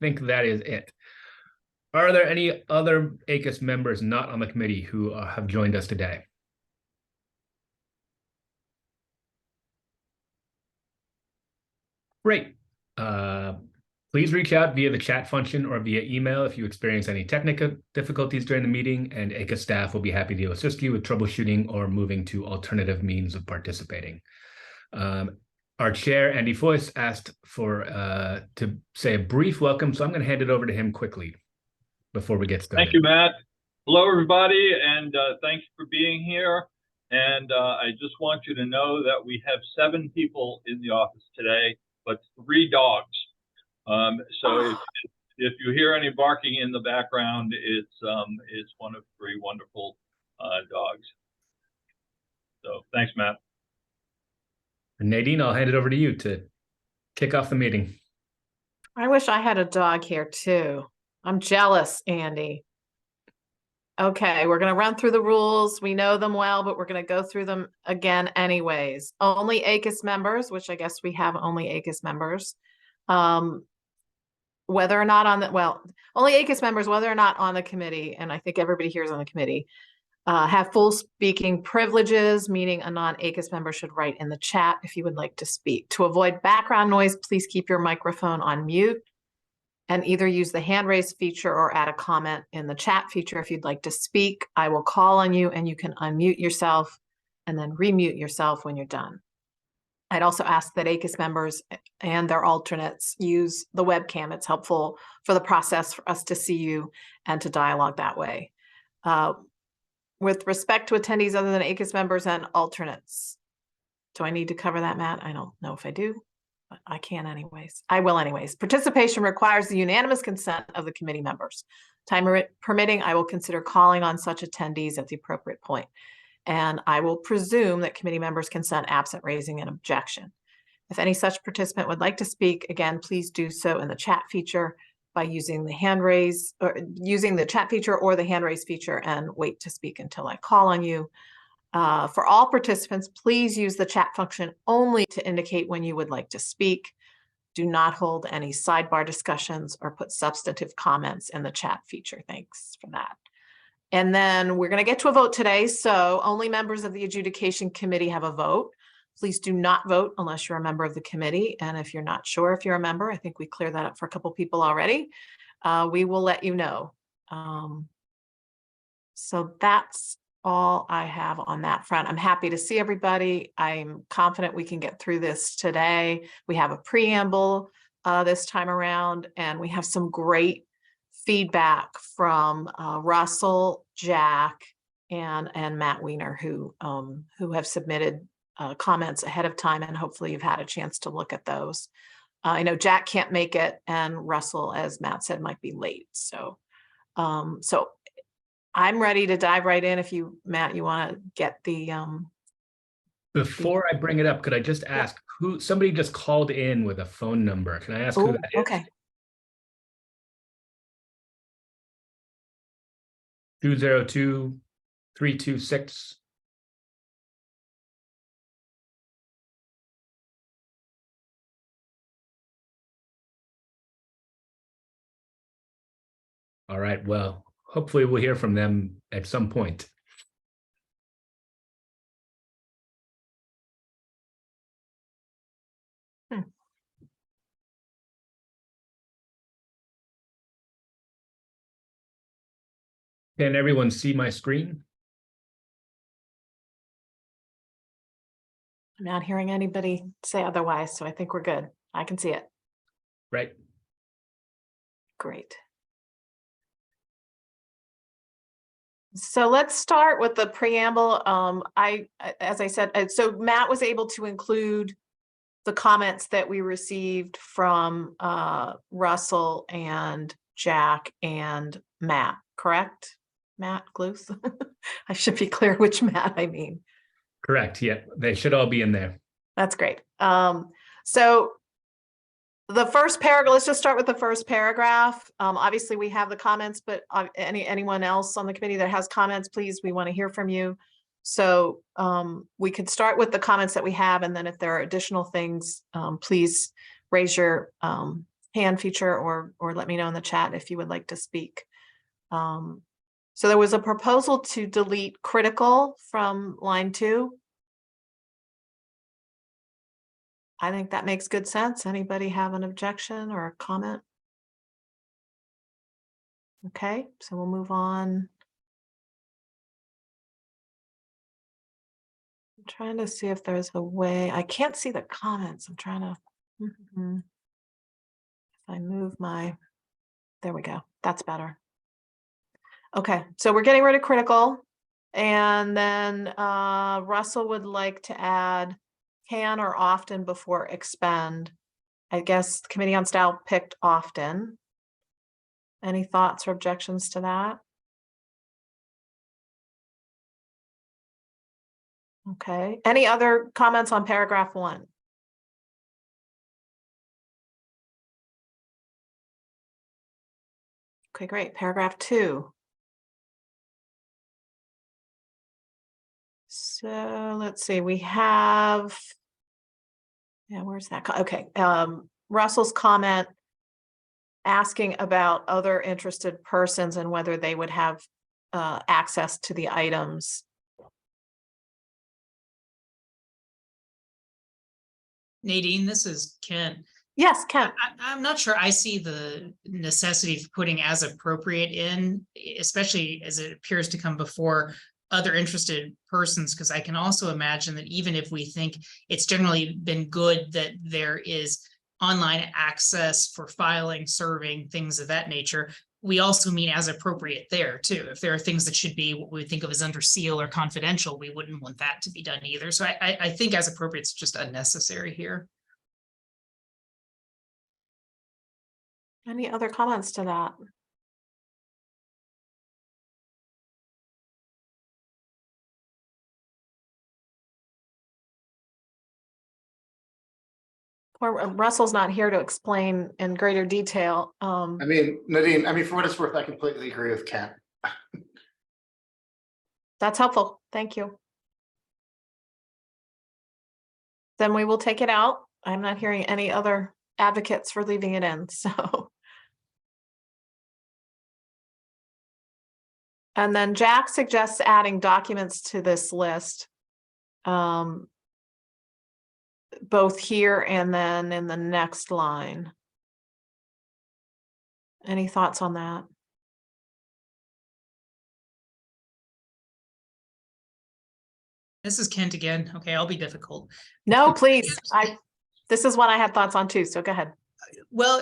think that is it. Are there any other ACUS members not on the committee who have joined us today? Great. Please reach out via the chat function or via email if you experience any technical difficulties during the meeting, and ACUS staff will be happy to assist you with troubleshooting or moving to alternative means of participating. Our chair, Andy Foyce, asked for to say a brief welcome, so I'm going to hand it over to him quickly before we get started. Thank you, Matt. Hello, everybody, and thank you for being here. And I just want you to know that we have 7 people in the office today, but 3 dogs. So if you hear any barking in the background, it's one of 3 wonderful dogs. So thanks, Matt. Nadine, I'll hand it over to you to kick off the meeting. I wish I had a dog here too. I'm jealous, Andy. Okay, we're going to run through the rules. We know them well, but we're going to go through them again anyways. Only ACUS members, which I guess we have only ACUS members. Whether or not on the, well, only ACUS members, whether or not on the committee, and I think everybody here is on the committee, have full speaking privileges, meaning a non-ACUS member should write in the chat if you would like to speak. To avoid background noise, please keep your microphone on mute and either use the hand raise feature or add a comment in the chat feature if you'd like to speak. I will call on you and you can unmute yourself and then remute yourself when you're done. I'd also ask that ACUS members and their alternates use the webcam. It's helpful for the process for us to see you and to dialogue that way. With respect to attendees other than ACUS members and alternates, do I need to cover that, Matt? I don't know if I do, but I can anyways. I will anyways. Participation requires the unanimous consent of the committee members. Time permitting, I will consider calling on such attendees at the appropriate point. And I will presume that committee members consent absent raising an objection. If any such participant would like to speak, again, please do so in the chat feature by using the hand raise or using the chat feature or the hand raise feature and wait to speak until I call on you. For all participants, please use the chat function only to indicate when you would like to speak. Do not hold any sidebar discussions or put substantive comments in the chat feature. Thanks for that. And then we're going to get to a vote today. So only members of the adjudication committee have a vote. Please do not vote unless you're a member of the committee. And if you're not sure if you're a member, I think we cleared that up for a couple people already. We will let you know. So that's all I have on that front. I'm happy to see everybody. I'm confident we can get through this today. We have a preamble this time around, and we have some great feedback from Russell, Jack, and Matt Weiner, who have submitted comments ahead of time, and hopefully you've had a chance to look at those. I know Jack can't make it, and Russell, as Matt said, might be late. So, so I'm ready to dive right in. If you, Matt, you want to get the Before I bring it up, could I just ask who? Somebody just called in with a phone number. Can I ask who that is? Okay. 202-326. All right, well, hopefully we'll hear from them at some point. Can everyone see my screen? I'm not hearing anybody say otherwise, so I think we're good. I can see it. Right. Great. So let's start with the preamble. As I said, so Matt was able to include the comments that we received from Russell and Jack and Matt, correct? Matt Gluth? I should be clear which Matt I mean. Correct. Yeah, they should all be in there. That's great. So the first paragraph, let's just start with the first paragraph. Obviously we have the comments, but anyone else on the committee that has comments, please, we want to hear from you. So we could start with the comments that we have, and then if there are additional things, please raise your hand feature or let me know in the chat if you would like to speak. So there was a proposal to delete critical from line 2. I think that makes good sense. Anybody have an objection or a comment? Okay, so we'll move on. I'm trying to see if there's a way. I can't see the comments. I'm trying to. If I move my, there we go. That's better. Okay, so we're getting rid of critical. And then Russell would like to add can or often before expend. I guess the Committee on Style picked often. Any thoughts or objections to that? Okay, any other comments on paragraph 1? Okay, great. Paragraph 2. So let's see, we have, yeah, where's that? Okay, Russell's comment asking about other interested persons and whether they would have access to the items. Nadine, this is Ken. Yes, Kent. I'm not sure I see the necessity of putting as appropriate in, especially as it appears to come before other interested persons, because I can also imagine that even if we think it's generally been good that there is online access for filing, serving, things of that nature, we also mean as appropriate there too. If there are things that should be what we think of as under seal or confidential, we wouldn't want that to be done either. So I think as appropriate is just unnecessary here. Any other comments to that? Or Russell's not here to explain in greater detail. I mean, Nadine, for what it's worth, I completely agree with Ken. That's helpful. Thank you. Then we will take it out. I'm not hearing any other advocates for leaving it in, so. And then Jack suggests adding documents to this list. Both here and then in the next line. Any thoughts on that? This is Kent again. Okay, I'll be difficult. No, please. This is what I had thoughts on too, so go ahead. Well,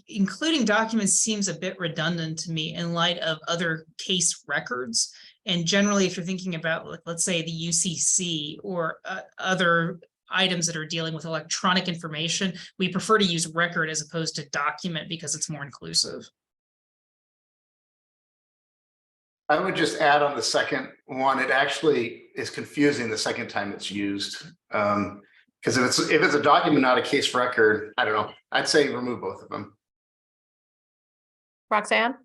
including documents seems a bit redundant to me in light of other case records. And generally, if you're thinking about, like, let's say the UCC or other items that are dealing with electronic information, we prefer to use record as opposed to document because it's more inclusive. I would just add on the second one, it actually is confusing the second time it's used. Because if it's a document, not a case record, I don't know. I'd say remove both of them. Roxanne?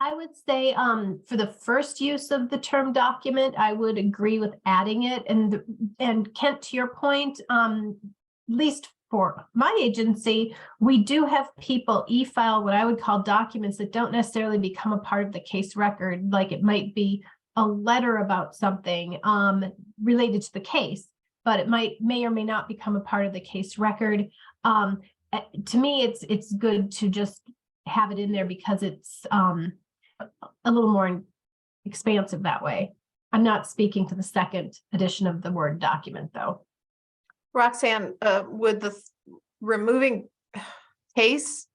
I would say for the first use of the term document, I would agree with adding it. And Kent, to your point, at least for my agency, we do have people e-file what I would call documents that don't necessarily become a part of the case record. Like it might be a letter about something related to the case, but it may or may not become a part of the case record. To me, it's good to just have it in there because it's a little more expansive that way. I'm not speaking to the second edition of the Word document, though. Roxanne, would the removing case,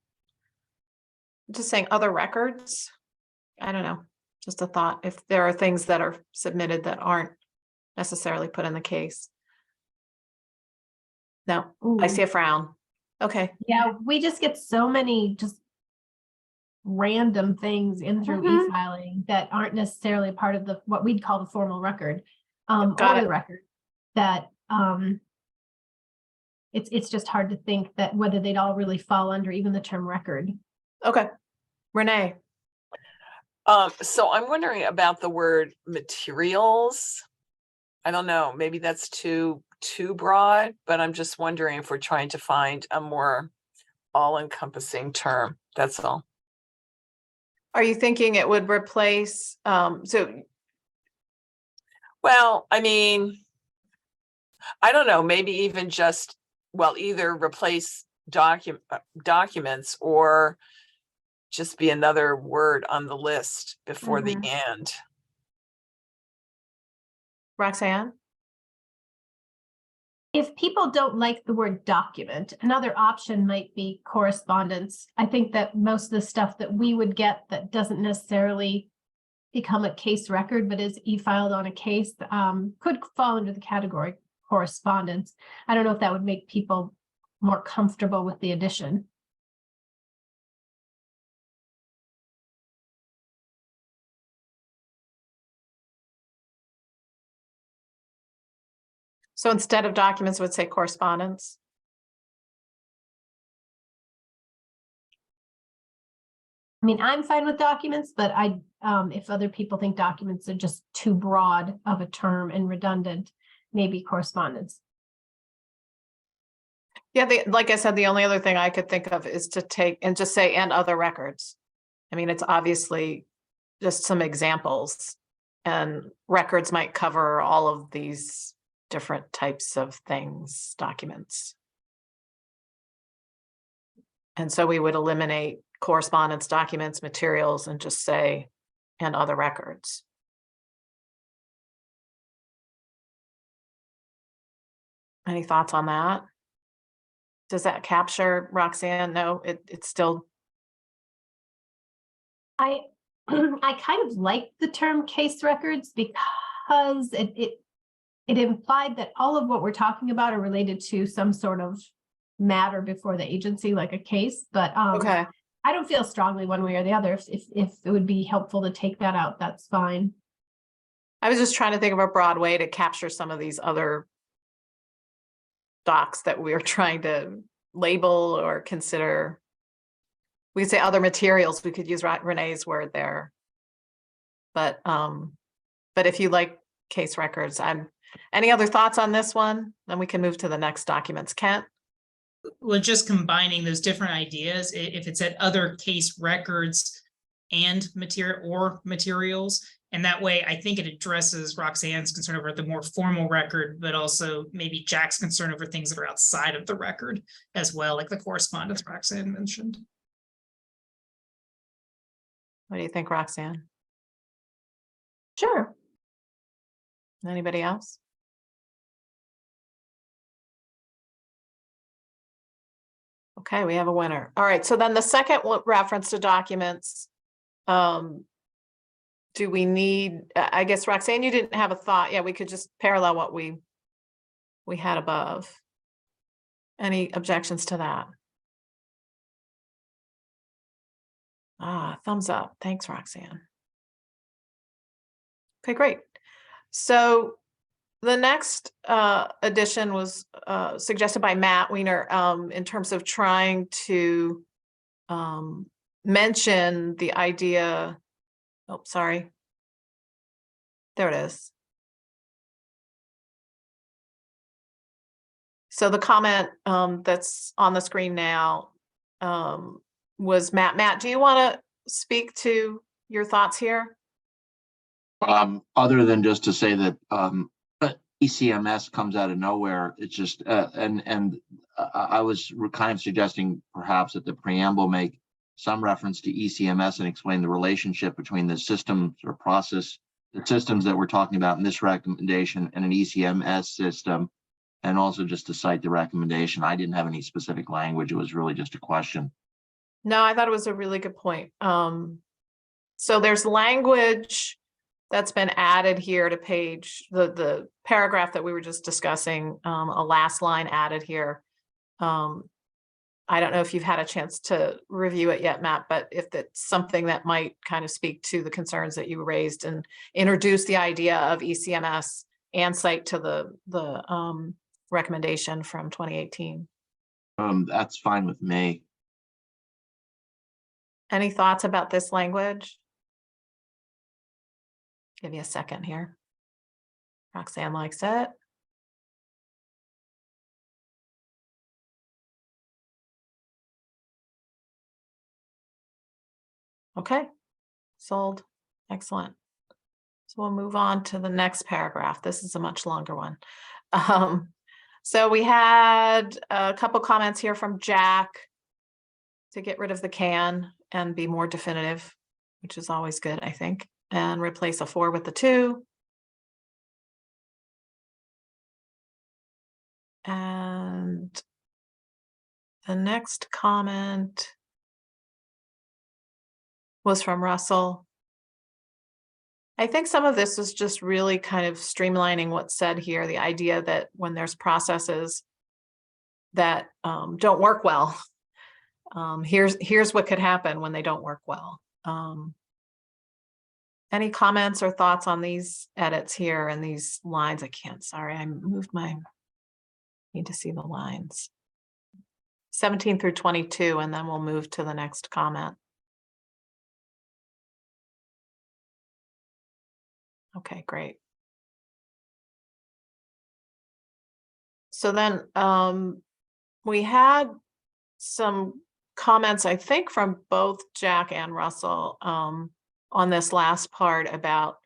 just saying other records? I don't know, just a thought. If there are things that are submitted that aren't necessarily put in the case. No, I see a frown. Okay. Yeah, we just get so many just random things in through e-filing that aren't necessarily part of the what we'd call the formal record or the record, that it's just hard to think that whether they'd all really fall under even the term record. Okay. Renee. So I'm wondering about the word materials. I don't know, maybe that's too broad, but I'm just wondering if we're trying to find a more all-encompassing term. That's all. Are you thinking it would replace, so Well, I mean, I don't know, maybe even just, well, either replace documents or just be another word on the list before the and. Roxanne? If people don't like the word document, another option might be correspondence. I think that most of the stuff that we would get that doesn't necessarily become a case record, but is e-filed on a case, could fall into the category correspondence. I don't know if that would make people more comfortable with the addition. So instead of documents, would say correspondence? I mean, I'm fine with documents, but if other people think documents are just too broad of a term and redundant, maybe correspondence. Yeah, like I said, the only other thing I could think of is to take and just say and other records. I mean, it's obviously just some examples, and records might cover all of these different types of things, documents. And so we would eliminate correspondence, documents, materials, and just say and other records. Any thoughts on that? Does that capture, Roxanne? No, it's still. I I kind of like the term case records because it implied that all of what we're talking about are related to some sort of matter before the agency, like a case. But Okay. I don't feel strongly one way or the other. If it would be helpful to take that out, that's fine. I was just trying to think of a broad way to capture some of these other docs that we're trying to label or consider. We could say other materials. We could use Renee's word there. But if you like case records, any other thoughts on this one? Then we can move to the next documents. Kent? Well, just combining those different ideas, if it said other case records and materials, and that way I think it addresses Roxanne's concern over the more formal record, but also maybe Jack's concern over things that are outside of the record as well, like the correspondence Roxanne mentioned. What do you think, Roxanne? Sure. Anybody else? Okay, we have a winner. All right, so then the second reference to documents, do we need, I guess, Roxanne, you didn't have a thought. Yeah, we could just parallel what we had above. Any objections to that? Thumbs up. Thanks, Roxanne. Okay, great. So the next addition was suggested by Matt Weiner in terms of trying to mention the idea. Oh, sorry. There it is. So the comment that's on the screen now was Matt. Matt, do you want to speak to your thoughts here? Other than just to say that ECMS comes out of nowhere. It's just I was kind of suggesting perhaps that the preamble make some reference to ECMS and explain the relationship between the systems or process, the systems that we're talking about in this recommendation and an ECMS system, and also just to cite the recommendation. I didn't have any specific language. It was really just a question. No, I thought it was a really good point. So there's language that's been added here to page, the paragraph that we were just discussing, a last line added here. I don't know if you've had a chance to review it yet, Matt, but if it's something that might kind of speak to the concerns that you raised and introduce the idea of ECMS and cite to the recommendation from 2018. That's fine with me. Any thoughts about this language? Give you a second here. Roxanne likes it. Okay, sold. Excellent. So we'll move on to the next paragraph. This is a much longer one. So we had a couple comments here from Jack to get rid of the can and be more definitive, which is always good, I think, and replace a 4 with the 2. And the next comment was from Russell. I think some of this is just really kind of streamlining what's said here, the idea that when there's processes that don't work well, here's what could happen when they don't work well. Any comments or thoughts on these edits here and these lines? I can't, sorry, I moved my, need to see the lines. 17 through 22, and then we'll move to the next comment. Okay, great. So then we had some comments, I think, from both Jack and Russell on this last part about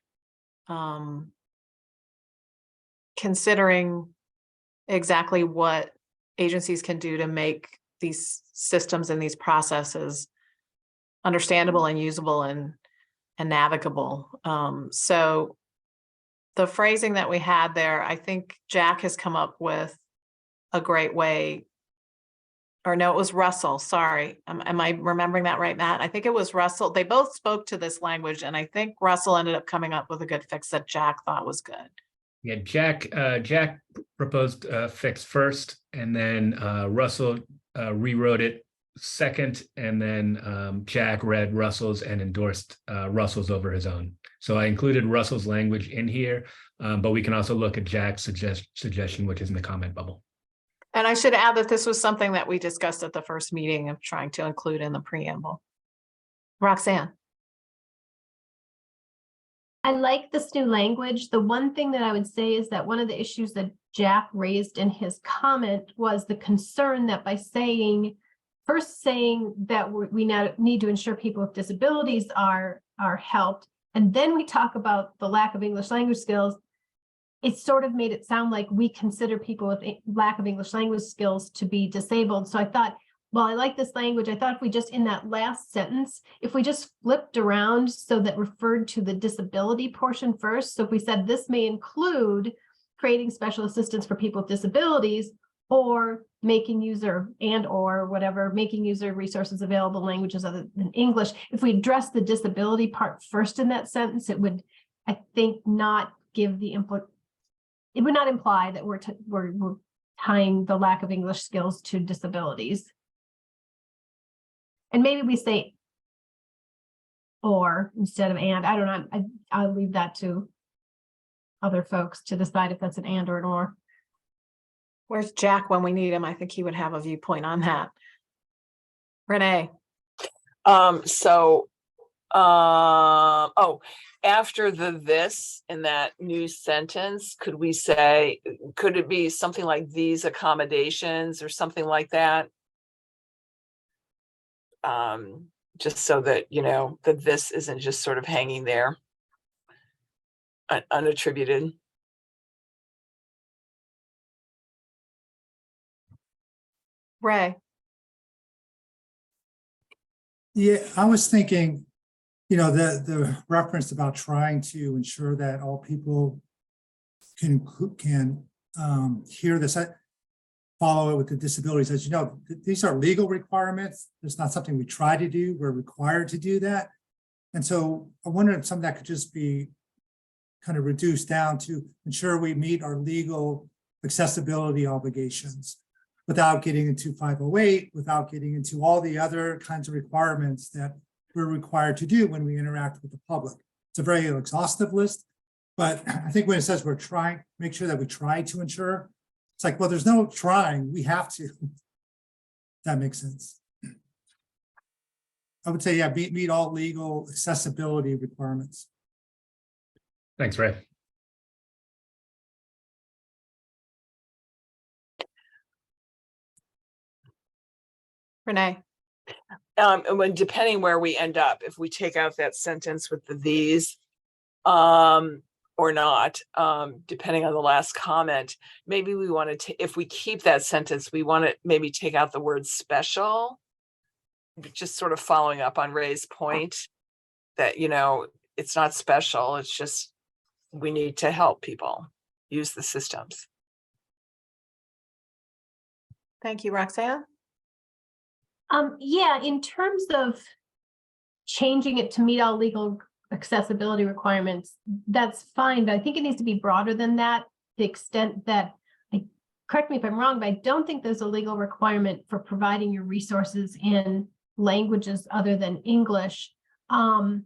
considering exactly what agencies can do to make these systems and these processes understandable and usable and navigable. So the phrasing that we had there, I think Jack has come up with a great way, or no, it was Russell, sorry. Am I remembering that right, Matt? I think it was Russell. They both spoke to this language, and I think Russell ended up coming up with a good fix that Jack thought was good. Yeah, Jack proposed fix first, and then Russell rewrote it second, and then Jack read Russell's and endorsed Russell's over his own. So I included Russell's language in here, but we can also look at Jack's suggestion, which is in the comment bubble. And I should add that this was something that we discussed at the first meeting of trying to include in the preamble. Roxanne. I like this new language. The one thing that I would say is that one of the issues that Jack raised in his comment was the concern that by saying that we now need to ensure people with disabilities are helped, and then we talk about the lack of English language skills, it sort of made it sound like we consider people with lack of English language skills to be disabled. So I thought, well, I like this language. I thought if we just, in that last sentence, if we just flipped around so that referred to the disability portion first. So if we said this may include creating special assistance for people with disabilities, or making user making user resources available in languages other than English. If we address the disability part first in that sentence, it would, I think, not give the it would not imply that we're tying the lack of English skills to disabilities. And maybe we say or instead of and. I don't know. I'll leave that to other folks to decide if that's an and or an or. Where's Jack when we need him? I think he would have a viewpoint on that. Renee. After the this in that new sentence, could it be something like these accommodations or something like that? Just so that, that this isn't just sort of hanging there unattributed. Ray. Yeah, I was thinking, the reference about trying to ensure that all people can hear this, follow it with the disabilities. As you know, these are legal requirements. It's not something we try to do. We're required to do that. And so I wonder if some of that could just be kind of reduced down to ensure we meet our legal accessibility obligations without getting into 508, without getting into all the other kinds of requirements that we're required to do when we interact with the public. It's a very exhaustive list, but I think when it says we're trying, make sure that we try to ensure, it's like, well, there's no trying, we have to. That makes sense. I would say, yeah, meet all legal accessibility requirements. Thanks, Ray. Renee? And when, depending where we end up, if we take out that sentence with the these, or not, depending on the last comment, maybe we want to, if we keep that sentence, we want to maybe take out the word special, just sort of following up on Ray's point that, you know, it's not special, it's just, we need to help people use the systems. Thank you, Roxanne. Yeah, in terms of changing it to meet all legal accessibility requirements, that's fine, but I think it needs to be broader than that. The extent that, correct me if I'm wrong, but I don't think there's a legal requirement for providing your resources in languages other than English. And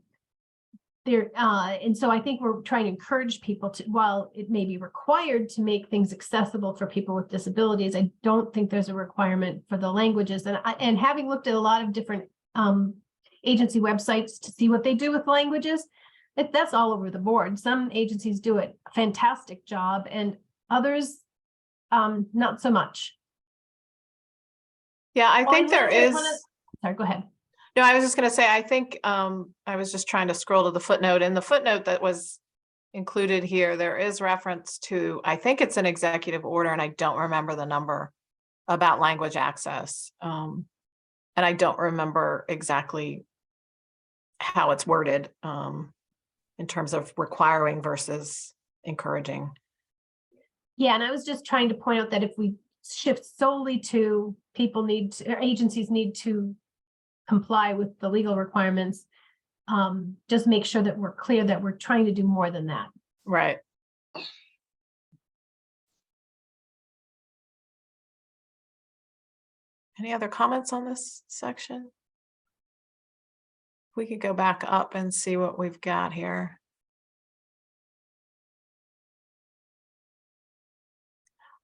so I think we're trying to encourage people to, while it may be required to make things accessible for people with disabilities, I don't think there's a requirement for the languages. And having looked at a lot of different agency websites to see what they do with languages, that's all over the board. Some agencies do a fantastic job and others not so much. Yeah, I think there is. Sorry, go ahead. No, I was just gonna say, I think, I was just trying to scroll to the footnote. In the footnote that was included here, there is reference to, I think it's an executive order, and I don't remember the number, about language access. And I don't remember exactly how it's worded, in terms of requiring versus encouraging. Yeah, and I was just trying to point out that if we shift solely to agencies need to comply with the legal requirements, just make sure that we're clear that we're trying to do more than that. Right. Any other comments on this section? We could go back up and see what we've got here.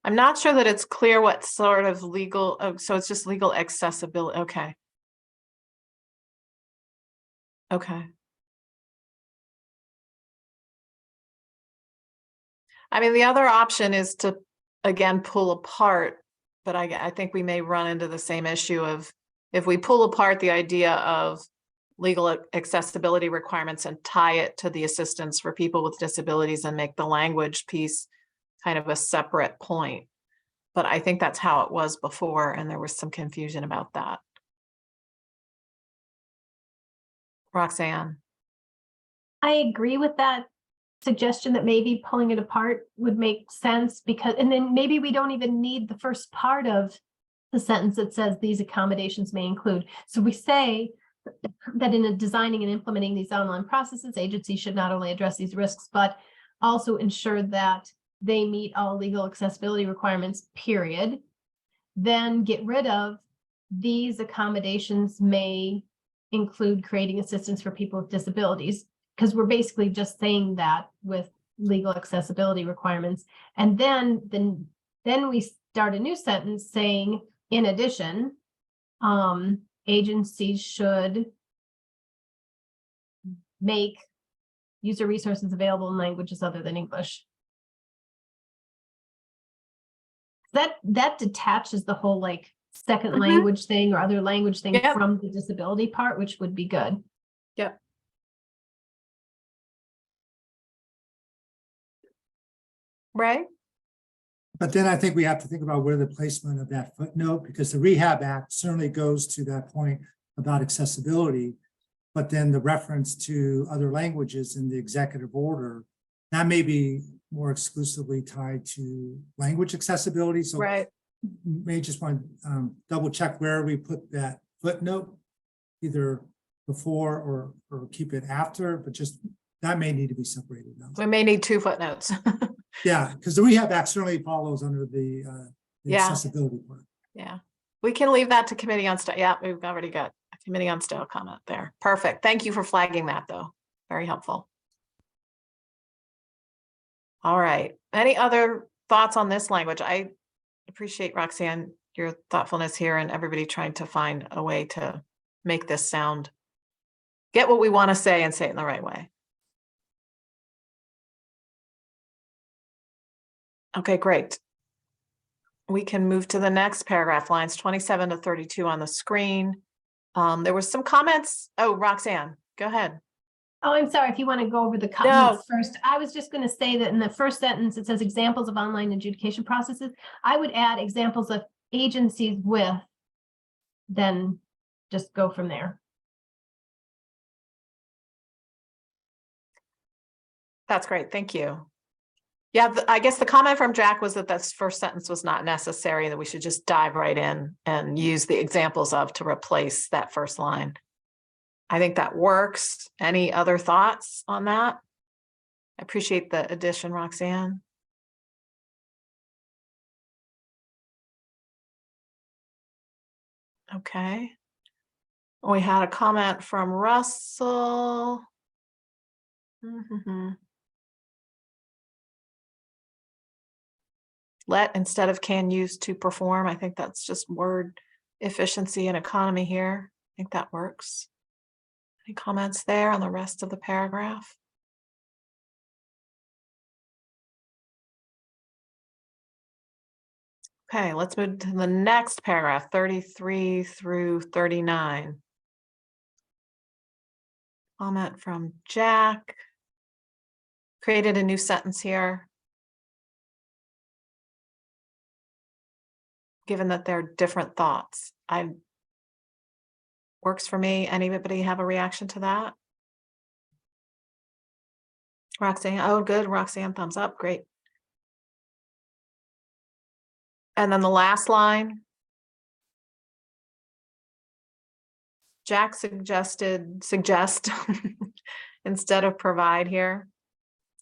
I'm not sure that it's clear what sort of legal, oh, so it's just legal accessibility. Okay. Okay. I mean, the other option is to, again, pull apart, but I think we may run into the same issue of, if we pull apart the idea of legal accessibility requirements and tie it to the assistance for people with disabilities and make the language piece kind of a separate point. But I think that's how it was before, and there was some confusion about that. Roxanne. I agree with that suggestion that maybe pulling it apart would make sense, because, and then maybe we don't even need the first part of the sentence that says these accommodations may include. So we say that in designing and implementing these online processes, agencies should not only address these risks, but also ensure that they meet all legal accessibility requirements, period. Then get rid of these accommodations may include creating assistance for people with disabilities, because we're basically just saying that with legal accessibility requirements. And then we start a new sentence saying, in addition, agencies should make user resources available in languages other than English. That detaches the whole like second language thing or other language thing from the disability part, which would be good. Yep. Right. But then I think we have to think about where the placement of that footnote, because the Rehab Act certainly goes to that point about accessibility, but then the reference to other languages in the executive order, that may be more exclusively tied to language accessibility. So right. May just want to double check where we put that footnote, either before or keep it after, but just that may need to be separated now. We may need two footnotes. Yeah, because the Rehab Act certainly follows under the accessibility part. Yeah, we can leave that to committee on style. Yeah, we've already got a committee on style comment there. Perfect. Thank you for flagging that, though. Very helpful. All right. Any other thoughts on this language? I appreciate, Roxanne, your thoughtfulness here and everybody trying to find a way to make this sound, get what we want to say and say it in the right way. Okay, great. we can move to the next paragraph, lines 27 to 32 on the screen. There was some comments. Oh, Roxanne, go ahead. Oh, I'm sorry, if you want to go over the comments first. I was just going to say that in the first sentence, it says examples of online adjudication processes. I would add examples of agencies with, then just go from there. That's great. Thank you. Yeah, I guess the comment from Jack was that this first sentence was not necessary, that we should just dive right in and use the examples of to replace that first line. I think that works. Any other thoughts on that? I appreciate the addition, Roxanne. Okay. We had a comment from Russell. Let instead of can use to perform. I think that's just word efficiency and economy here. I think that works. Any comments there on the rest of the paragraph? Okay, let's move to the next paragraph, 33 through 39. Comment from Jack. Created a new sentence here. Given that they're different thoughts, works for me. Anybody have a reaction to that? Roxanne, oh, good. Roxanne, thumbs up. Great. And then the last line. Jack suggest instead of provide here.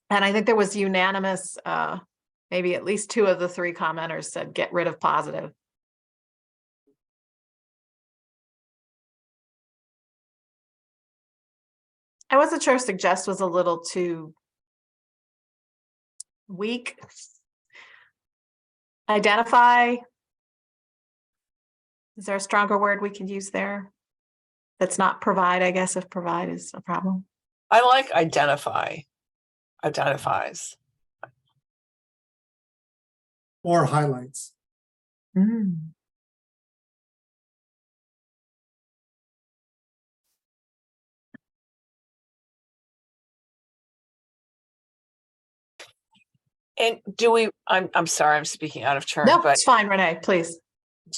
And I think there was unanimous, maybe at least 2 of the 3 commenters said get rid of positive. I wasn't sure suggest was a little too weak. Identify. Is there a stronger word we can use there? That's not provide, I guess, if provide is a problem. I like identify, identifies. Or highlights. And do we, I'm sorry, I'm speaking out of turn, No, but it's fine, Renee, please.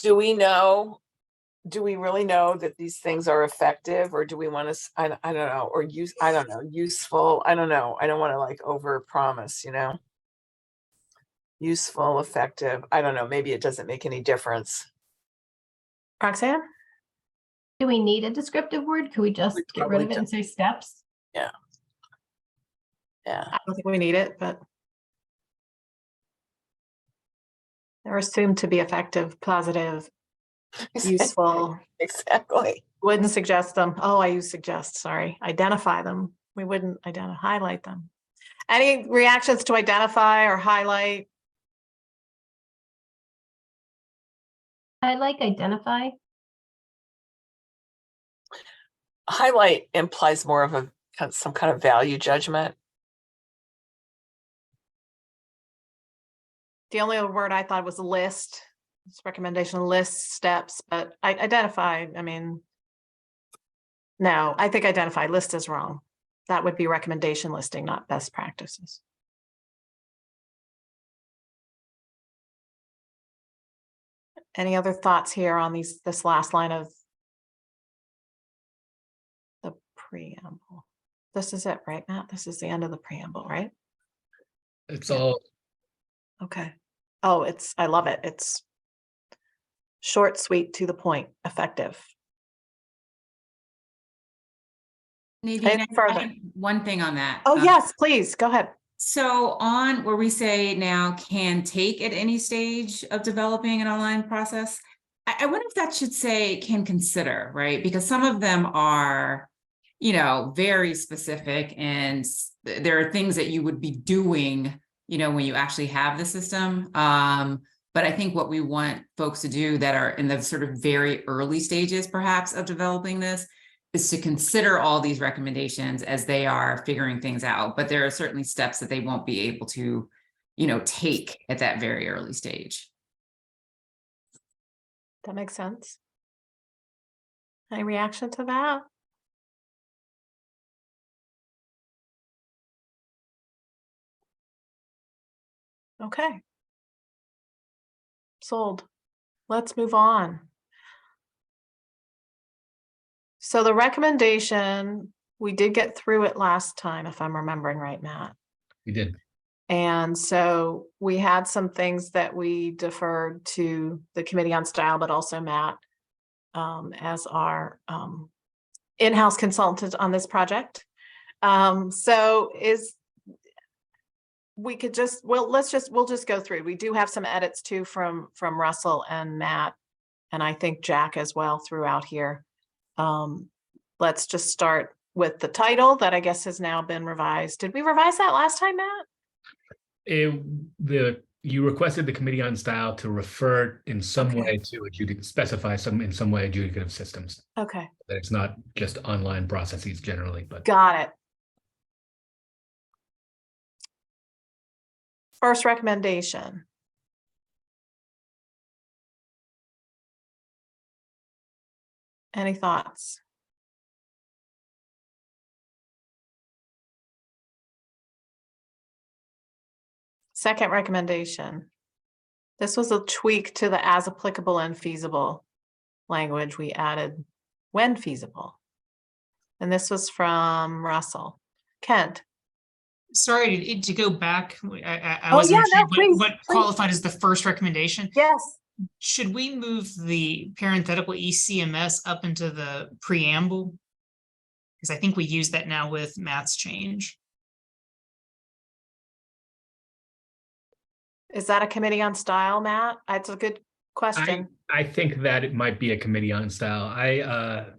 do we really know that these things are effective, or do we want to, I don't know, or useful? I don't know. I don't want to like over promise, useful, effective. I don't know. Maybe it doesn't make any difference. Roxanne? Do we need a descriptive word? Could we just get rid of it and say steps? Yeah. I don't think we need it, but they're assumed to be effective, positive, useful. Exactly. Wouldn't suggest them. Oh, I use suggest, sorry. Identify them. We wouldn't highlight them. Any reactions to identify or highlight? I like identify. Highlight implies more of some kind of value judgment. The only other word I thought was list. It's recommendation list steps, but I identify, I mean, no, I think identify list is wrong. That would be recommendation listing, not best practices. Any other thoughts here on this last line of the preamble? This is it, right, Matt? This is the end of the preamble, right? It's Yeah. all Okay. Oh, I love it. It's short, sweet, to the point, effective. Nadine, Any further? I have one thing on that. Oh, yes, please, go ahead. So on where we say now can take at any stage of developing an online process, I wonder if that should say can consider, right? Because some of them are, very specific, and there are things that you would be doing, when you actually have the system. But I think what we want folks to do that are in the sort of very early stages, perhaps, of developing this is to consider all these recommendations as they are figuring things out. But there are certainly steps that they won't be able to, take at that very early stage. That makes sense. Any reaction to that? Okay. Sold. Let's move on. So the recommendation, we did get through it last time, if I'm remembering right, Matt. We did. And so we had some things that we deferred to the Committee on Style, but also Matt as our in-house consultant on this project. So we could just, we'll just go through. We do have some edits too from Russell and Matt, and I think Jack as well throughout here. Let's just start with the title that I guess has now been revised. Did we revise that last time, Matt? You requested the Committee on Style to refer in some way to specify in some way adjudicative systems. Okay. That it's not just online processes generally, but Got it. First recommendation. Any thoughts? Second recommendation. This was a tweak to the as applicable and feasible language. We added when feasible. And this was from Russell. Kent. Sorry to go back. I Oh, wasn't yeah, no, clear please, what please. qualified as the first recommendation. Yes. Should we move the parenthetical ECMS up into the preamble? Because I think we use that now with Matt's change. Is that a Committee on Style, Matt? That's a good question. I think that it might be a Committee on Style.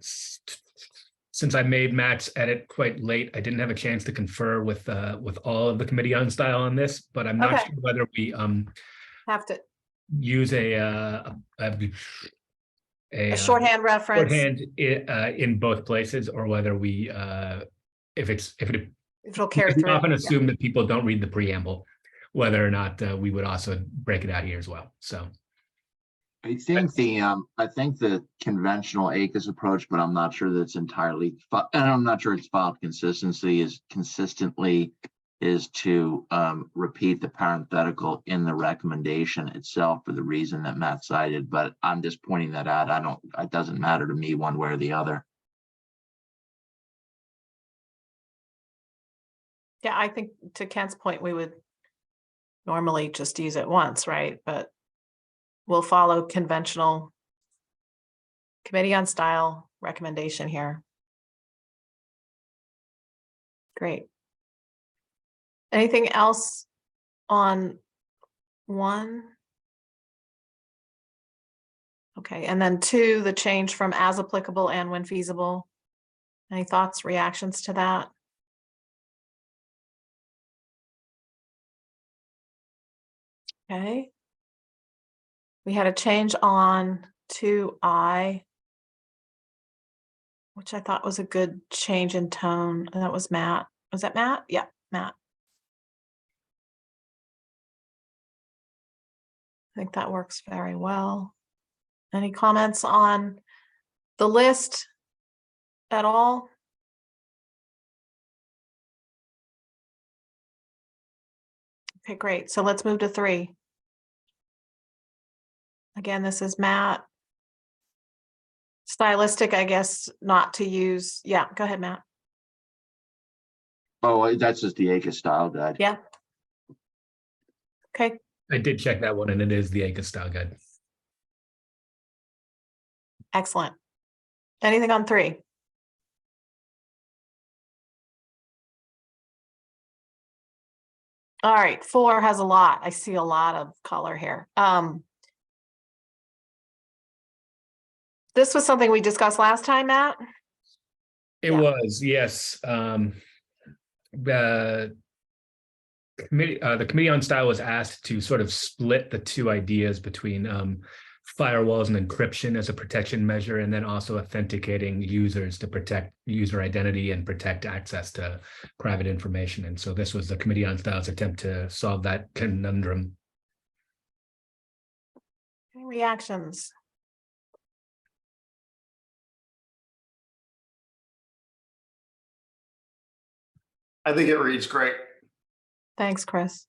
Since I made Matt's edit quite late, I didn't have a chance to confer with all of the Committee on Style on this, but I'm not sure whether we Have to use a shorthand reference. shorthand in both places, or whether we if It'll carry we through. often assume that people don't read the preamble, whether or not we would also break it out here as well. So I think the conventional ACUS approach, but I'm not sure that it's entirely, and I'm not sure it's filed consistently is to repeat the parenthetical in the recommendation itself for the reason that Matt cited, but I'm just pointing that out. It doesn't matter to me one way or the other. Yeah, I think to Kent's point, we would normally just use it once, right? But we'll follow conventional Committee on Style recommendation here. Great. Anything else on 1? Okay, and then 2, the change from as applicable and when feasible. Any thoughts, reactions to that? Okay. We had a change on 2I, which I thought was a good change in tone. And that was Matt. Was that Matt? Yeah, Matt. I think that works very well. Any comments on the list at all? Okay, great. So let's move to 3. Again, this is Matt. Stylistic, I guess, not to use. Yeah, go ahead, Matt. Oh, that's just the ACUS style guide. Yeah. Okay. I did check that one, and it is the ACUS style guide. Excellent. Anything on 3? All right, 4 has a lot. I see a lot of color here. This was something we discussed last time, Matt? It Yeah. was, yes. The Committee on Style was asked to sort of split the two ideas between firewalls and encryption as a protection measure, and then also authenticating users to protect user identity and protect access to private information. And so this was the Committee on Style's attempt to solve that conundrum. Any reactions? I think it reads great. Thanks, Chris.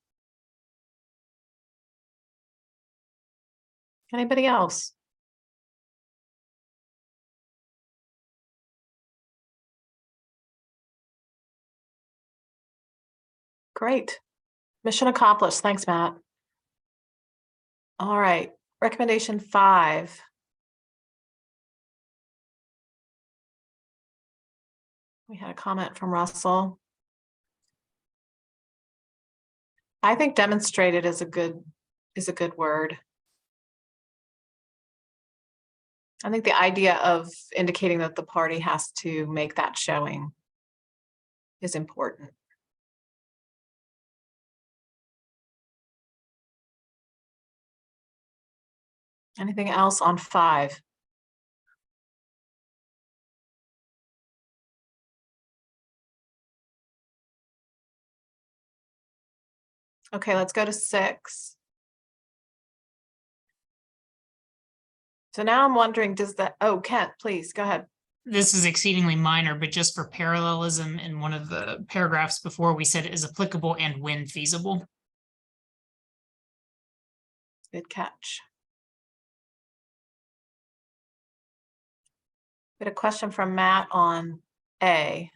Anybody else? Great. Mission accomplished. Thanks, Matt. All right, recommendation 5. We had a comment from Russell. I think demonstrated is a good word. I think the idea of indicating that the party has to make that showing is important. Anything else on 5? Okay, let's go to 6. So now I'm wondering, does that, oh, Kent, please, go ahead. This is exceedingly minor, but just for parallelism, in one of the paragraphs before, we said it is applicable and when feasible. Good catch. We had a question from Matt on A.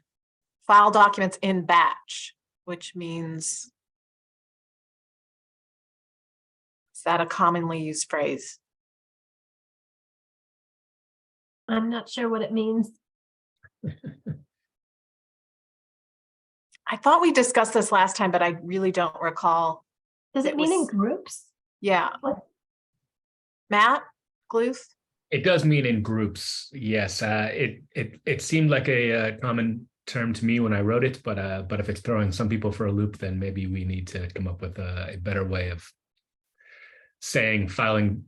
File documents in batch, which means, is that a commonly used phrase? I'm not sure what it means. I thought we discussed this last time, but I really don't recall. Does it mean in was- groups? Yeah. What? Matt Gluth? It does mean in groups. Yes. It seemed like a common term to me when I wrote it, but if it's throwing some people for a loop, then maybe we need to come up with a better way of saying filing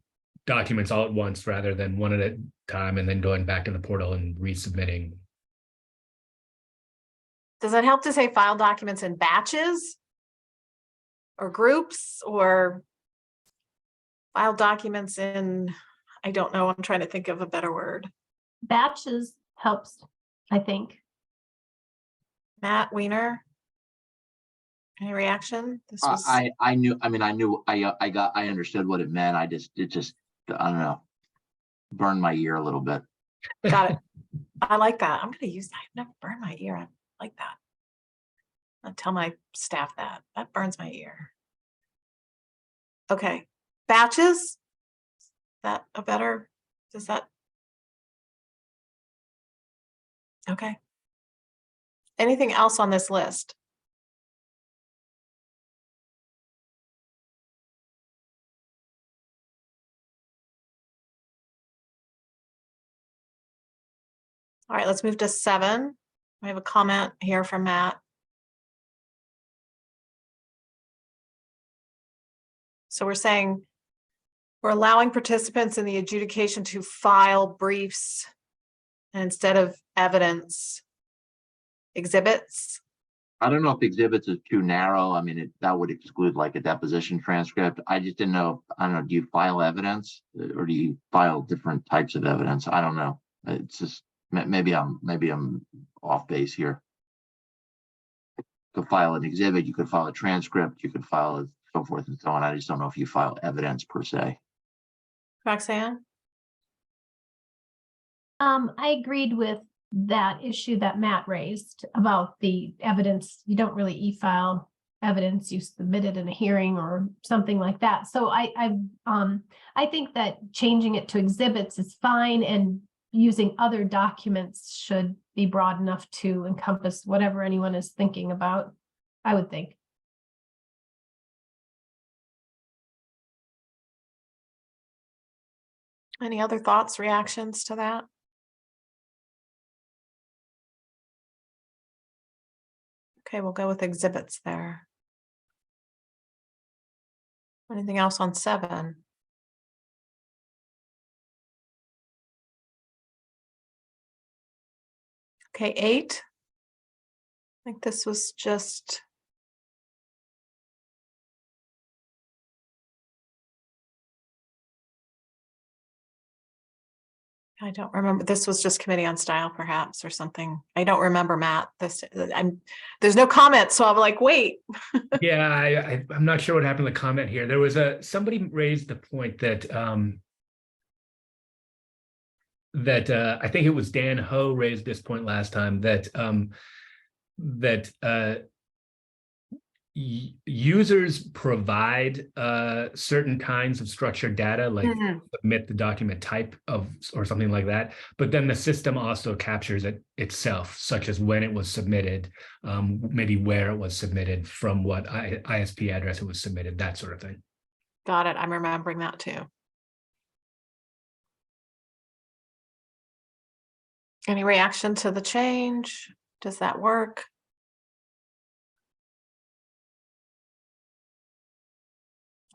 documents all at once rather than one at a time and then going back in the portal and resubmitting. Does it help to say file documents in batches? Or groups, or file documents in, I don't know, I'm trying to think of a better word. Batches helps, I think. Matt Weiner? Any reaction? This was, I understood what it meant. I don't know, burned my ear a little bit. got it. I like that. I'm gonna use that. I've never burned my ear. I like that. I'll tell my staff that. That burns my ear. Okay, batches? Is that a better, does that? Okay. Anything else on this list? All right, let's move to 7. We have a comment here from Matt. So we're saying we're allowing participants in the adjudication to file briefs and instead of evidence, exhibits. I don't know if exhibits is too narrow. I mean, that would exclude like a deposition transcript. I just didn't know. I don't know. Do you file evidence or do you file different types of evidence? I don't know. It's just maybe I'm off base here. You could file an exhibit. You could file a transcript. You could file so forth and so on. I just don't know if you file evidence per se. Roxanne? I agreed with that issue that Matt raised about the evidence. You don't really e-file evidence, you submit it in a hearing or something like that. So I think that changing it to exhibits is fine, and using other documents should be broad enough to encompass whatever anyone is thinking about, I would think. Any other thoughts, reactions to that? Okay, we'll go with exhibits there. Anything else on 7? Okay, 8. I think this was just I don't remember. This was just committee on style perhaps or something. I don't remember, Matt. There's no comment, so I'm like, wait. Yeah, I'm not sure what happened to the comment here. There was somebody raised the point that I think it was Dan Ho raised this point last time that users provide certain kinds of structured data, like submit the document type of or something like that, but then the system also captures it itself, such as when it was submitted, maybe where it was submitted, from what ISP address it was submitted, that sort of thing. Got it. I'm remembering that too. Any reaction to the change? Does that work?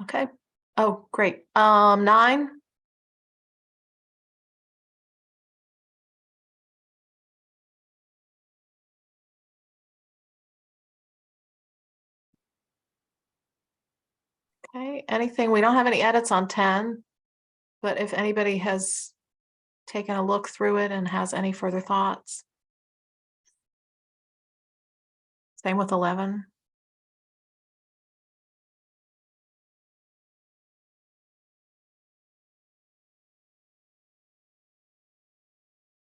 Okay. Oh, great. 9. Okay, anything, we don't have any edits on 10, but if anybody has taken a look through it and has any further thoughts. Same with 11.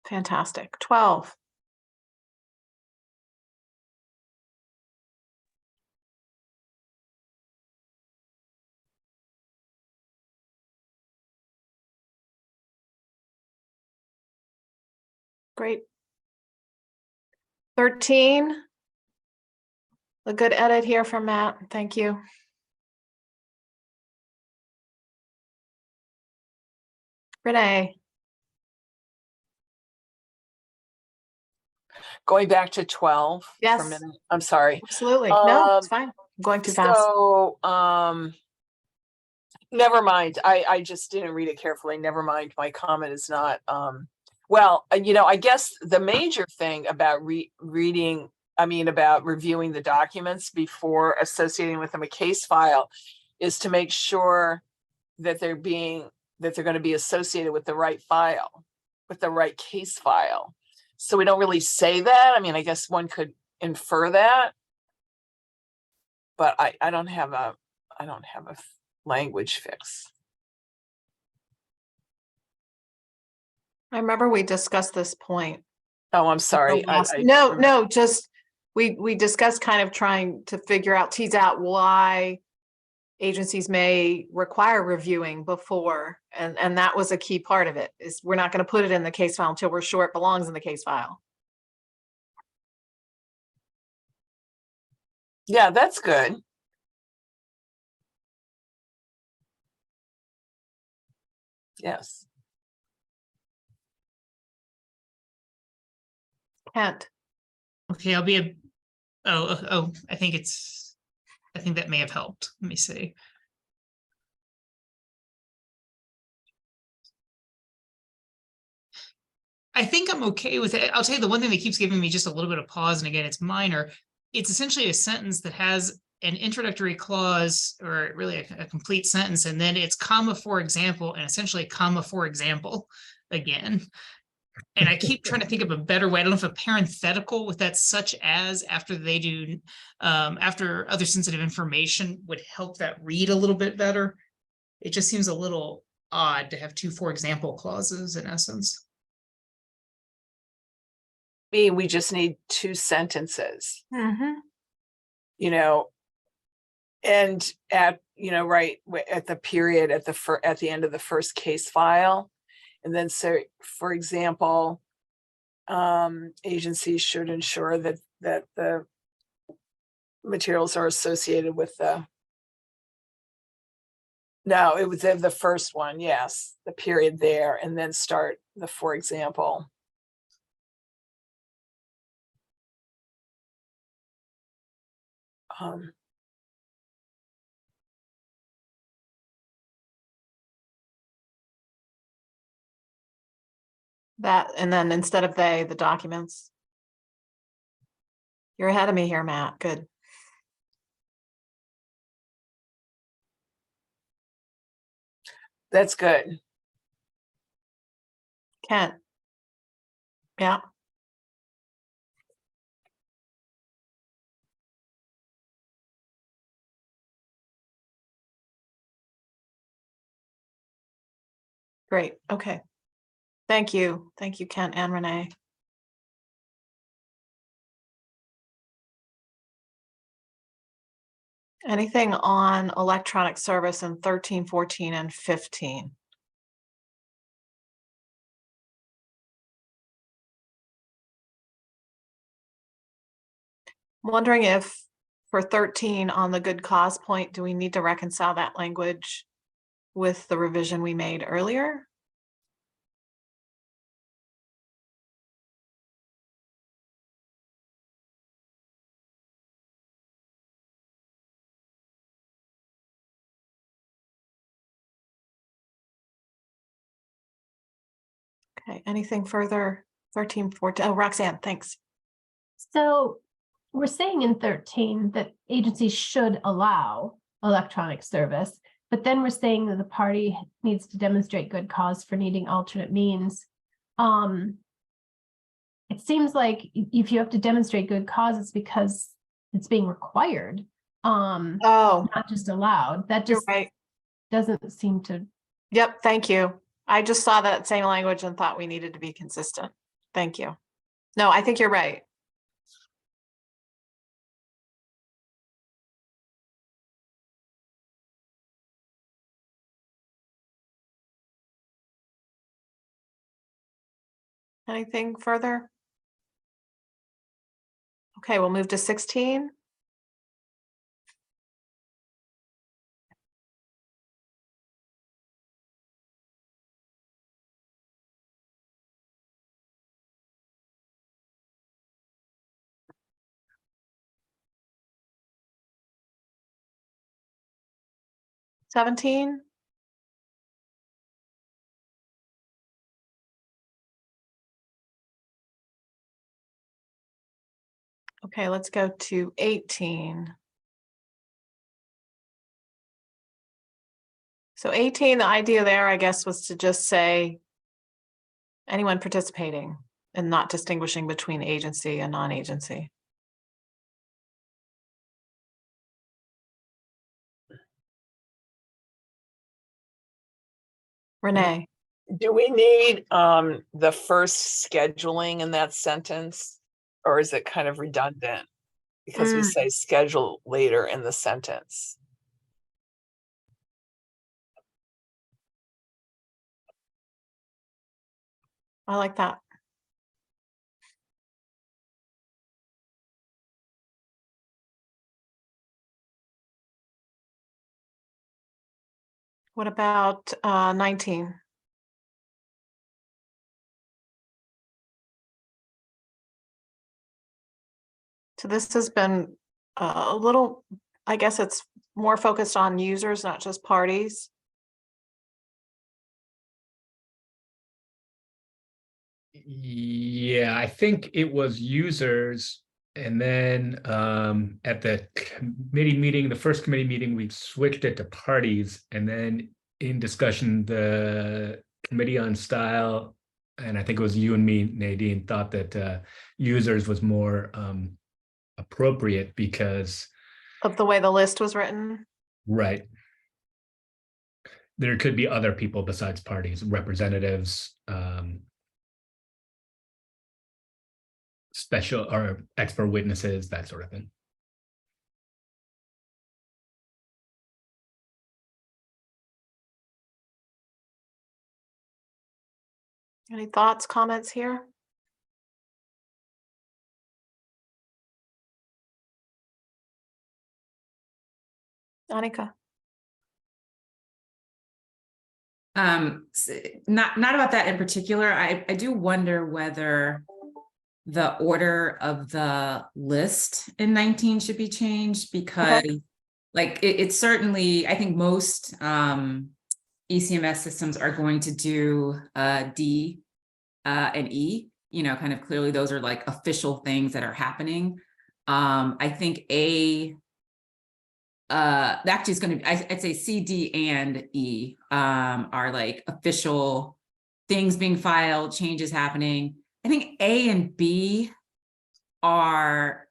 Fantastic. 12. Great. 13. A good edit here from Matt. Thank you. Renee. Going back to 12 for a Yes. minute. I'm sorry. Absolutely. No, it's fine. I'm going too fast. So, never mind. I just didn't read it carefully. Never mind. My comment is not, well, I guess the major thing about about reviewing the documents before associating with them a case file is to make sure that they're going to be associated with the right file, with the right case file. So we don't really say that. I mean, I guess one could infer that, but I don't have a language fix. I remember we discussed this point. Oh, I'm sorry. No, just we discussed kind of trying to tease out why agencies may require reviewing before, and that was a key part of it, is we're not going to put it in the case file until we're sure it belongs in the case file. Yeah, that's good. Yes. Kent. Okay, I think that may have helped. Let me see. I think I'm okay with it. I'll tell you the one thing that keeps giving me just a little bit of pause, and again, it's minor. It's essentially a sentence that has an introductory clause, or really a complete sentence, and then it's comma for example, and essentially comma for example again. And I keep trying to think of a better way. I don't know if a parenthetical with that such as after they do, after other sensitive information would help that read a little bit better. It just seems a little odd to have 2 for example clauses in essence. We just need 2 sentences, and at, right at the period at the end of the first case file. And then say, for example, agencies should ensure that the materials are associated with it was the first one, yes, the period there, and then start the for example. That, and then instead of the documents. You're ahead of me here, Matt. Good. That's good. Kent. Yeah. Great, okay. Thank you, Kent and Renee. Anything on electronic service in 13, 14, and 15? Wondering if for 13 on the good cause point, do we need to reconcile that language with the revision we made earlier? Okay, anything further? 13, 14, oh, Roxanne, thanks. So we're saying in 13 that agencies should allow electronic service, but then we're saying that the party needs to demonstrate good cause for needing alternate means. It seems like if you have to demonstrate good cause, it's because it's being required, Oh, not just allowed. That you're just right. doesn't seem to. Yep, thank you. I just saw that same language and thought we needed to be consistent. Thank you. No, I think you're right. Anything further? Okay, we'll move to 16. $17. Okay, let's go to 18. So 18, the idea there, I guess, was to just say anyone participating and not distinguishing between agency and non-agency. Renee. Do we need the first scheduling in that sentence? Or is it kind of redundant? Because we say schedule later in the sentence. I like that. What about 19? So this has been a little, I guess it's more focused on users, not just parties. Yeah, I think it was users. And then at the committee meeting, the first committee meeting, we switched it to parties. And then in discussion, the committee on style, and I think it was you and me, Nadine, thought that users was more appropriate because, Of the way the list was written. right, there could be other people besides parties, representatives, special or expert witnesses, that sort of thing. Any thoughts, comments here? Annika. Not about that in particular. I do wonder whether the order of the list in 19 should be changed, because like it's certainly, I think most ECMS systems are going to do D and E, you know, kind of clearly those are like official things that are happening. I think A actually is going to be, I'd say C, D, and E are like official things being filed, changes happening. I think A and B are,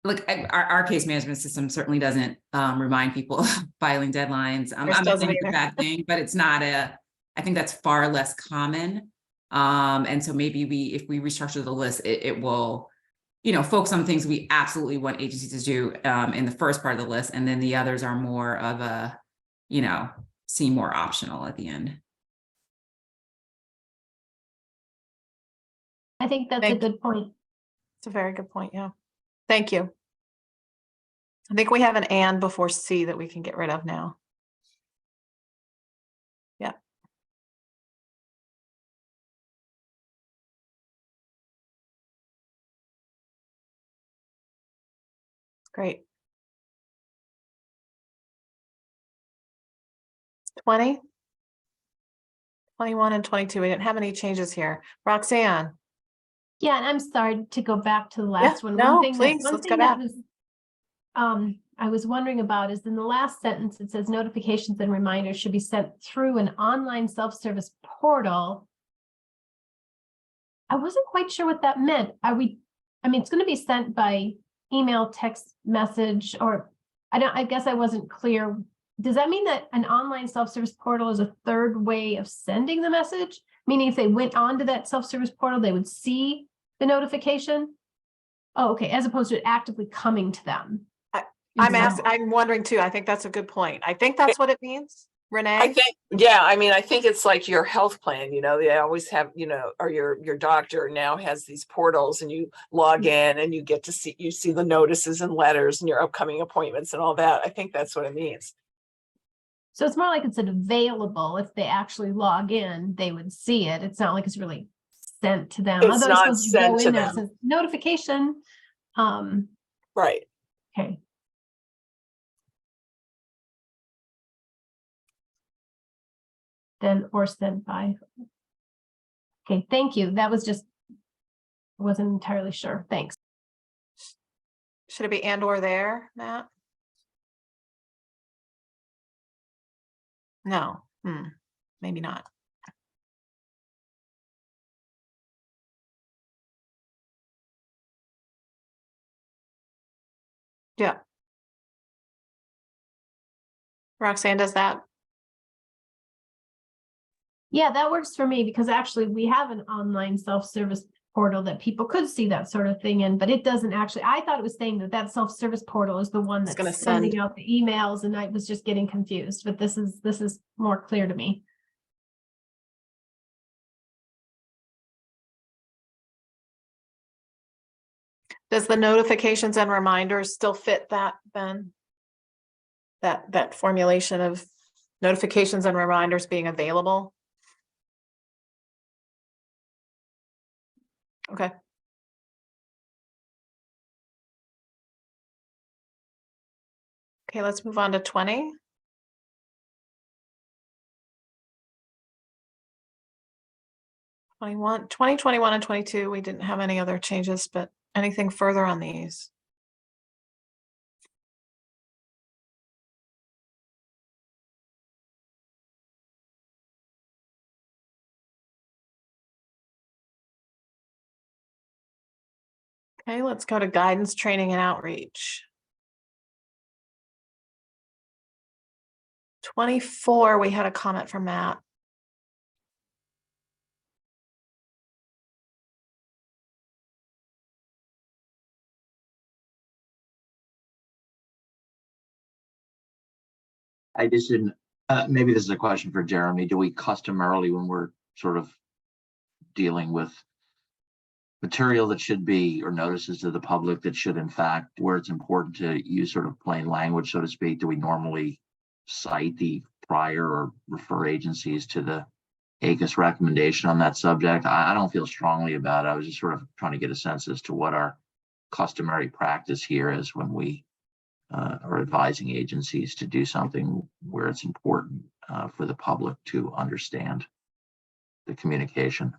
look, our case management system certainly doesn't remind people of filing deadlines. I'm Ours not doesn't saying it's a either. bad thing, but it's not I think that's far less common. And so maybe if we restructure the list, it will, focus on things we absolutely want agencies to do in the first part of the list, and then the others are more of a, seem more optional at the end. I think that's a Thank- good point. It's a very good point. Yeah. Thank you. I think we have an and before C that we can get rid of now. Yeah. Great. 20, 21, and 22. We didn't have any changes here. Roxanne. Yeah, and I'm sorry to go back to the last one. no, One thing please, one let's thing go that back. was, I was wondering about is in the last sentence, it says notifications and reminders should be sent through an online self-service portal. I wasn't quite sure what that meant. It's going to be sent by email, text message, or I guess I wasn't clear. Does that mean that an online self-service portal is a third way of sending the message? Meaning if they went onto that self-service portal, they would see the notification? Oh, okay, as opposed to it actively coming to them. I'm wondering too. I think that's a good point. I think that's what it means. Renee? I think it's like your health plan, they always have, or your doctor now has these portals, and you log in and you get to see the notices and letters and your upcoming appointments and all that. I think that's what it means. So it's more like it's available. If they actually log in, they would see it. It's not like it's really sent to them. It's not supposed to go sent to in there, it them. says notification. Right. Okay. Then or sent by. Okay, thank you. That was just, wasn't entirely sure. Thanks. Should it be and or there, Matt? No. Maybe not. Yeah. Roxanne, does that? Yeah, that works for me because actually we have an online self-service portal that people could see that sort of thing in, but it doesn't actually. I thought it was saying that self-service portal is the one It's gonna that's sending send. out the emails, and I was just getting confused, but this is more clear to me. Does the notifications and reminders still fit that then? That formulation of notifications and reminders being available? Okay. Okay, let's move on to 20. 20, 21, and 22, we didn't have any other changes, but anything further on these? Okay, let's go to guidance, training, and outreach. 24, we had a comment from Matt. I just didn't, maybe this is a question for Jeremy. Do we customarily, when we're sort of dealing with material that should be, or notices to the public that should in fact, where it's important to use sort of plain language, so to speak, do we normally cite the prior or refer agencies to the ACUS recommendation on that subject? I don't feel strongly about it. I was just sort of trying to get a sense as to what our customary practice here is when we are advising agencies to do something where it's important for the public to understand the communication.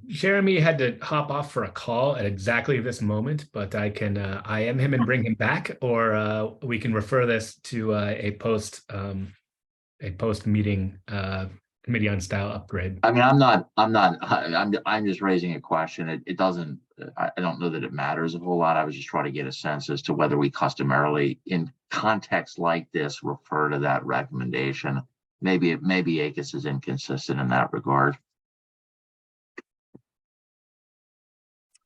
Jeremy had to hop off for a call at exactly this moment, but I can IM him and bring him back, or we can refer this to a post meeting committee on style upgrade. I mean, I'm just raising a question. It doesn't, I don't know that it matters a whole lot. I was just trying to get a sense as to whether we customarily, in context like this, refer to that recommendation. Maybe ACUS is inconsistent in that regard.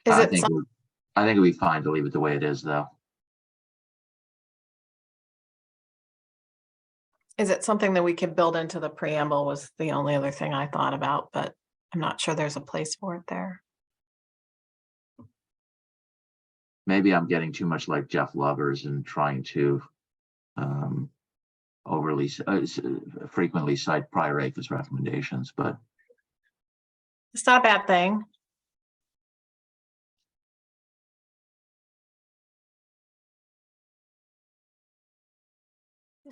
Is I it think it'd be fine to leave it the way it is, though. Is it something that we could build into the preamble was the only other thing I thought about, but I'm not sure there's a place for it there. Maybe I'm getting too much like Jeff Lovers and trying to overly frequently cite prior ACUS recommendations, but It's not a bad thing.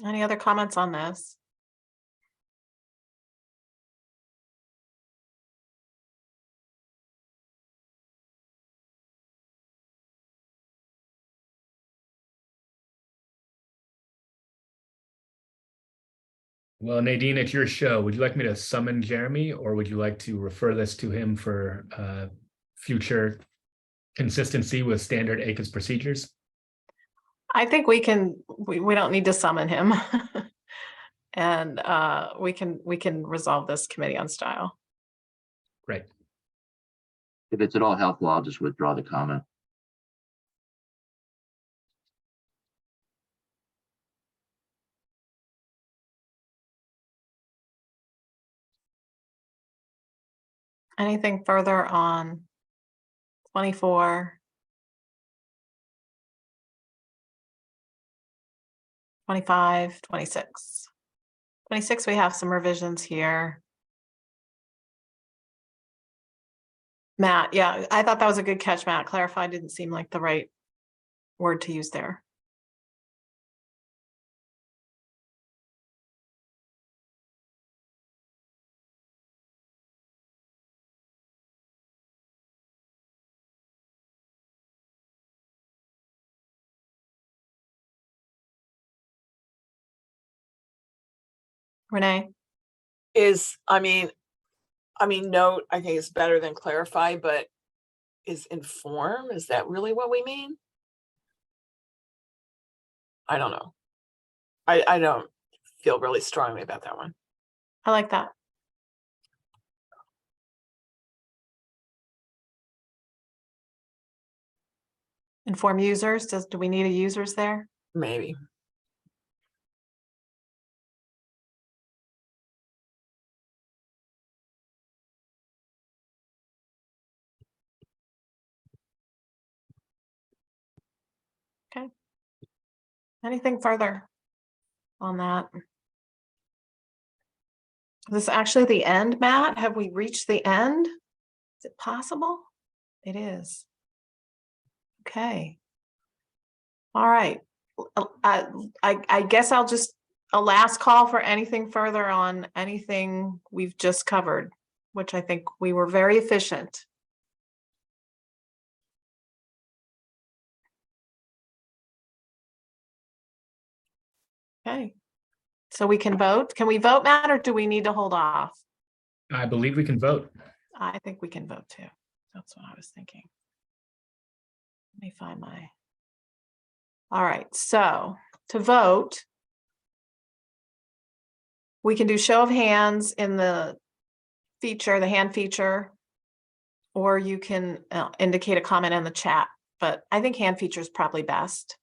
Any other comments on this? Well, Nadine, it's your show. Would you like me to summon Jeremy, or would you like to refer this to him for future consistency with standard ACUS procedures? I think we don't need to summon him. And we can resolve this committee on style. Great. if it's at all helpful, I'll just withdraw the comment. Anything further on 24? 25, 26. 26, we have some revisions here. Matt, yeah, I thought that was a good catch, Matt. Clarify didn't seem like the right word to use there. Renee? Note, I think is better than clarify, but is inform, is that really what we mean? I don't know. I don't feel really strongly about that one. I like that. Inform users, do we need a users there? Maybe. Okay. Anything further on that? This is actually the end, Matt. Have we reached the end? Is it possible? It is. Okay. All right. I guess I'll just, a last call for anything further on anything we've just covered, which I think we were very efficient. Okay. So we can vote. Can we vote, Matt, or do we need to hold off? I believe we can vote. I think we can vote too. That's what I was thinking. Let me find my. All right, so to vote, we can do show of hands in the feature, the hand feature, or you can indicate a comment in the chat, but I think hand feature is probably best.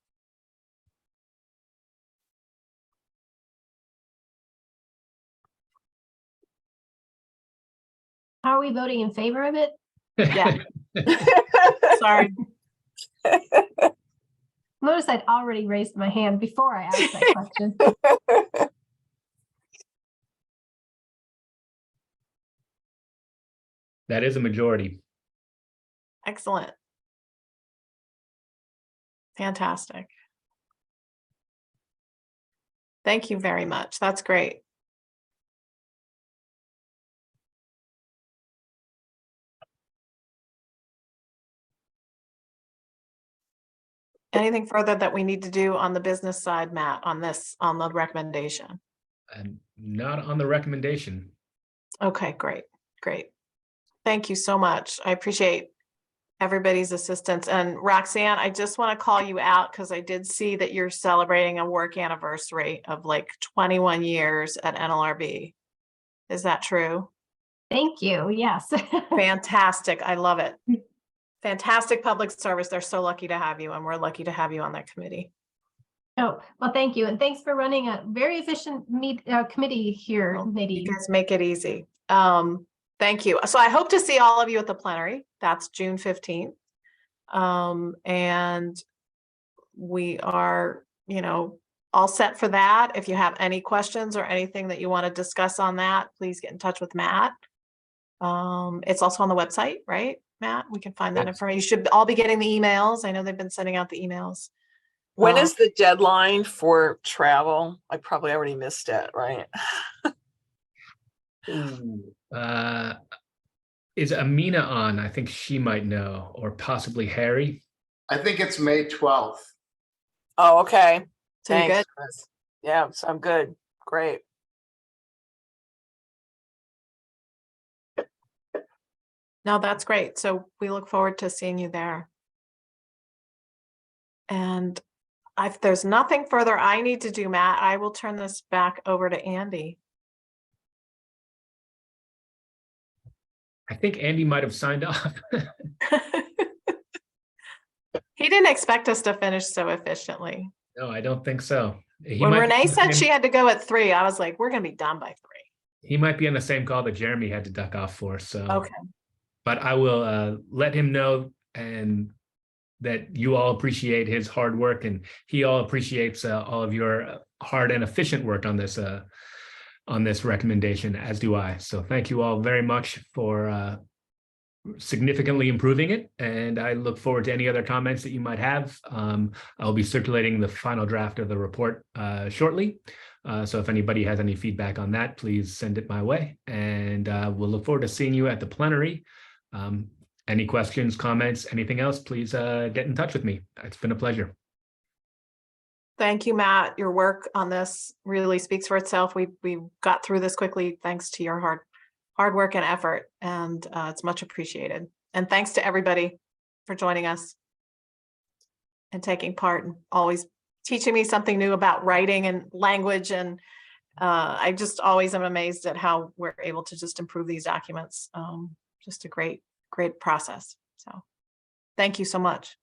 Are we voting in favor of it? Yeah. Sorry. Notice I'd already raised my hand before I asked that question. That is a majority. Excellent. Fantastic. Thank you very much. That's great. Anything further that we need to do on the business side, Matt, on the recommendation? And not on the recommendation. Okay, great, great. Thank you so much. I appreciate everybody's assistance. And Roxanne, I just want to call you out because I did see that you're celebrating a work anniversary of like 21 years at NLRB. Is that true? Thank you. Yes. Fantastic. I love it. Fantastic public service. They're so lucky to have you, and we're lucky to have you on that committee. Oh, well, thank you. And thanks for running a very efficient committee here, Well, Nadine. you guys make it easy. Thank you. So I hope to see all of you at the plenary. That's June 15th. And we are, all set for that. If you have any questions or anything that you want to discuss on that, please get in touch with Matt. It's also on the website, right, Matt? We can find that Yes. information. You should all be getting the emails. I know they've been sending out the emails. When is the deadline for travel? I probably already missed it, right? Ooh, is Amina on? I think she might know, or possibly Harry. I think it's May 12th. Oh, okay. So you Thanks, good? Chris. Yeah, so I'm good. Great. No, that's great. So we look forward to seeing you there. And if there's nothing further I need to do, Matt, I will turn this back over to Andy. I think Andy might have signed off. He didn't expect us to finish so efficiently. No, I don't think so. He When might be Renee on the said same- she had to go at 3, I was like, we're gonna be done by 3. he might be on the same call that Jeremy had to duck off for. So, Okay. but I will let him know and that you all appreciate his hard work, and he all appreciates all of your hard and efficient work on this recommendation, as do I. So thank you all very much for significantly improving it, and I look forward to any other comments that you might have. I'll be circulating the final draft of the report shortly. So if anybody has any feedback on that, please send it my way, and we'll look forward to seeing you at the plenary. Any questions, comments, anything else, please get in touch with me. It's been a pleasure. Thank you, Matt. Your work on this really speaks for itself. We got through this quickly thanks to your hard work and effort, and it's much appreciated. And thanks to everybody for joining us and taking part, and always teaching me something new about writing and language. And I just always am amazed at how we're able to just improve these documents. Just a great process. So thank you so much.